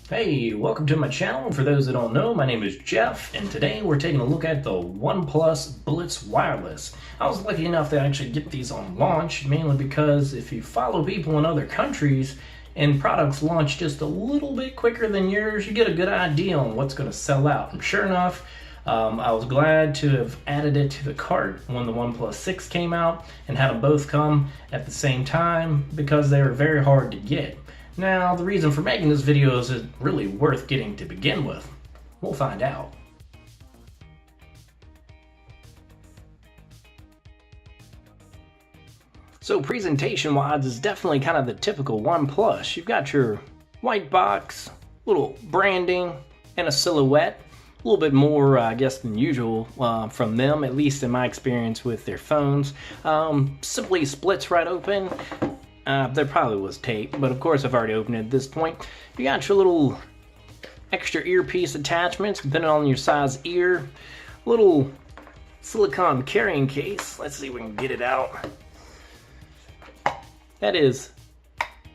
Hey, welcome to my channel. For those that don't know, my name is Jeff, and today we're taking a look at the OnePlus Blitz Wireless. I was lucky enough to actually get these on launch, mainly because if you follow people in other countries and products launch just a little bit quicker than yours, you get a good idea on what's going to sell out. And sure enough, I was glad to have added it to the cart when the OnePlus 6 came out and had them both come at the same time because they were very hard to get. Now, the reason for making this video is it really worth getting to begin with. We'll find out. So presentation-wise, it's definitely kind of the typical OnePlus. You've got your white box, little branding, and a silhouette. A little bit more, I guess, than usual from them, at least in my experience with their phones. Simply splits right open. There probably was tape, but of course I've already opened it at this point. You got your little extra earpiece attachments, depending on your size ear. Little silicone carrying case. Let's see if we can get it out. That is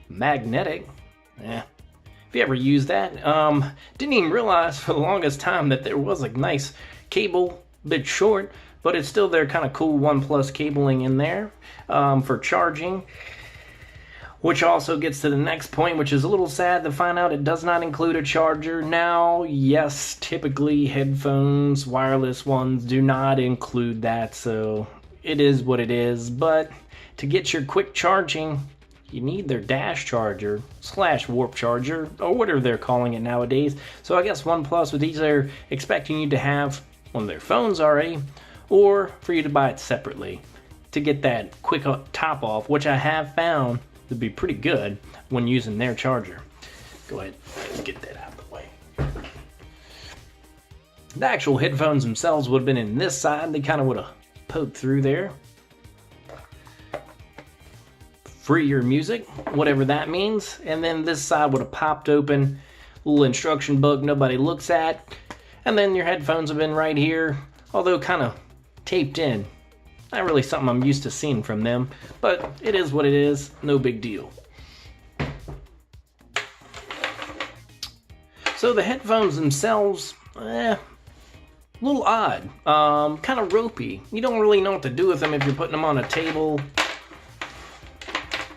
magnetic. Yeah. If you ever use that. Didn't even realize for the longest time that there was a nice cable, a bit short, but it's still their kind of cool OnePlus cabling in there for charging. Which also gets to the next point, which is a little sad to find out it does not include a charger. Now, yes, typically headphones, wireless ones, do not include that, so it is what it is. But to get your quick charging, you need their dash charger / warp charger, or whatever they're calling it nowadays. So I guess OnePlus with these, they're expecting you to have one of their phones already, or for you to buy it separately to get that quick top off, which I have found to be pretty good when using their charger. Go ahead, let's get that out of the way. The actual headphones themselves would have been in this side. They kind of would have poked through there. Free your music, whatever that means. And then this side would have popped open. Little instruction book nobody looks at. And then your headphones have been right here, although kind of taped in. Not really something I'm used to seeing from them, but it is what it is, no big deal. So the headphones themselves, a little odd, kind of ropey. You don't really know what to do with them if you're putting them on a table.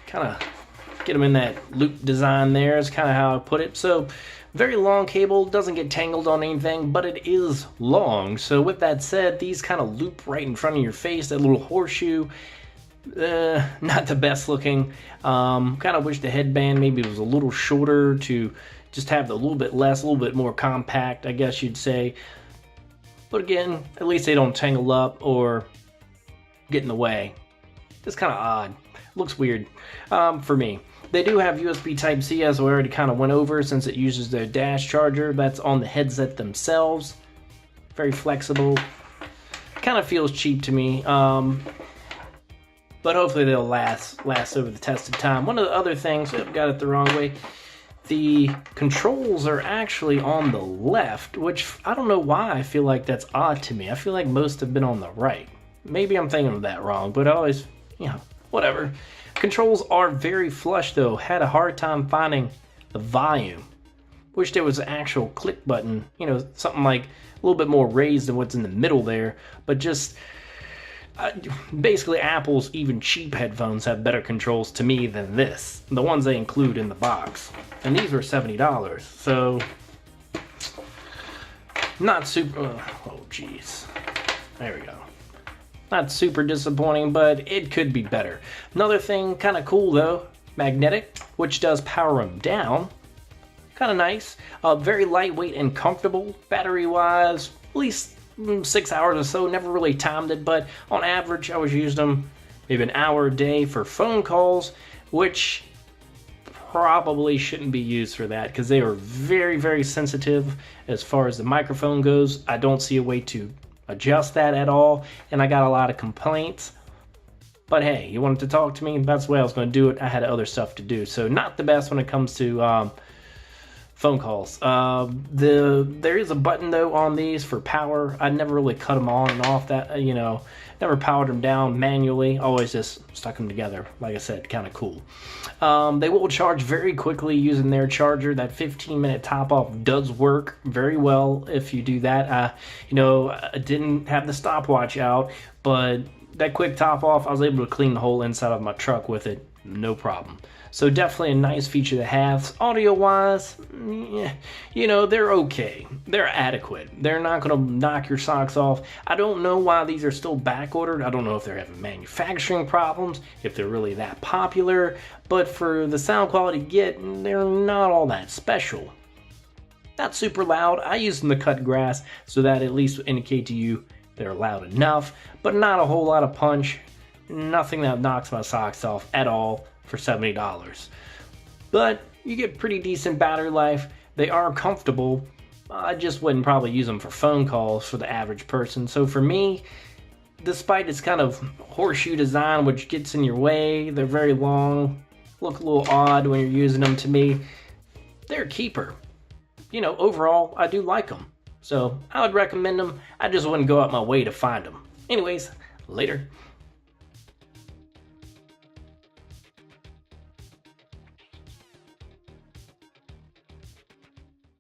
Kind of get them in that loop design there is kind of how I put it. So very long cable, doesn't get tangled on anything, but it is long. So with that said, these kind of loop right in front of your face, that little horseshoe, not the best looking. Kind of wish the headband maybe was a little shorter to just have a little bit less, a little bit more compact, I guess you'd say. But again, at least they don't tangle up or get in the way. It's kind of odd. Looks weird for me. They do have USB Type-C, as we already kind of went over, since it uses their dash charger. That's on the headset themselves. Very flexible. Kind of feels cheap to me. But hopefully they'll last over the test of time. One of the other things, got it the wrong way. The controls are actually on the left, which I don't know why I feel like that's odd to me. I feel like most have been on the right. Maybe I'm thinking of that wrong, but I always, whatever. Controls are very flush though. Had a hard time finding the volume. Wish there was an actual click button, something like a little bit more raised than what's in the middle there. But just basically Apple's even cheap headphones have better controls to me than this. The ones they include in the box. And these were $70. So not super, oh geez. There we go. Not super disappointing, but it could be better. Another thing kind of cool though, magnetic, which does power them down. Kind of nice. Very lightweight and comfortable. Battery wise, at least 6 hours or so. Never really timed it, but on average I was using them maybe an hour a day for phone calls, which probably shouldn't be used for that because they are very, very sensitive as far as the microphone goes. I don't see a way to adjust that at all, and I got a lot of complaints. But hey, you wanted to talk to me, that's the way I was going to do it. I had other stuff to do, so not the best when it comes to phone calls. There is a button though on these for power. I never really cut them on and off. That Never powered them down manually, always just stuck them together. Like I said, kind of cool. They will charge very quickly using their charger. That 15-minute top off does work very well if you do that. I didn't have the stopwatch out, but that quick top off, I was able to clean the whole inside of my truck with it, no problem. So definitely a nice feature to have. Audio wise, they're okay. They're adequate. They're not going to knock your socks off. I don't know why these are still back ordered. I don't know if they're having manufacturing problems, if they're really that popular, but for the sound quality you get, they're not all that special. Not super loud. I use them to cut grass, so that at least will indicate to you they're loud enough, but not a whole lot of punch. Nothing that knocks my socks off at all for $70. But you get pretty decent battery life. They are comfortable. I just wouldn't probably use them for phone calls for the average person. So for me, despite its kind of horseshoe design, which gets in your way, they're very long, look a little odd when you're using them to me, they're a keeper. Overall, I do like them. So I would recommend them. I just wouldn't go out my way to find them. Anyways, later.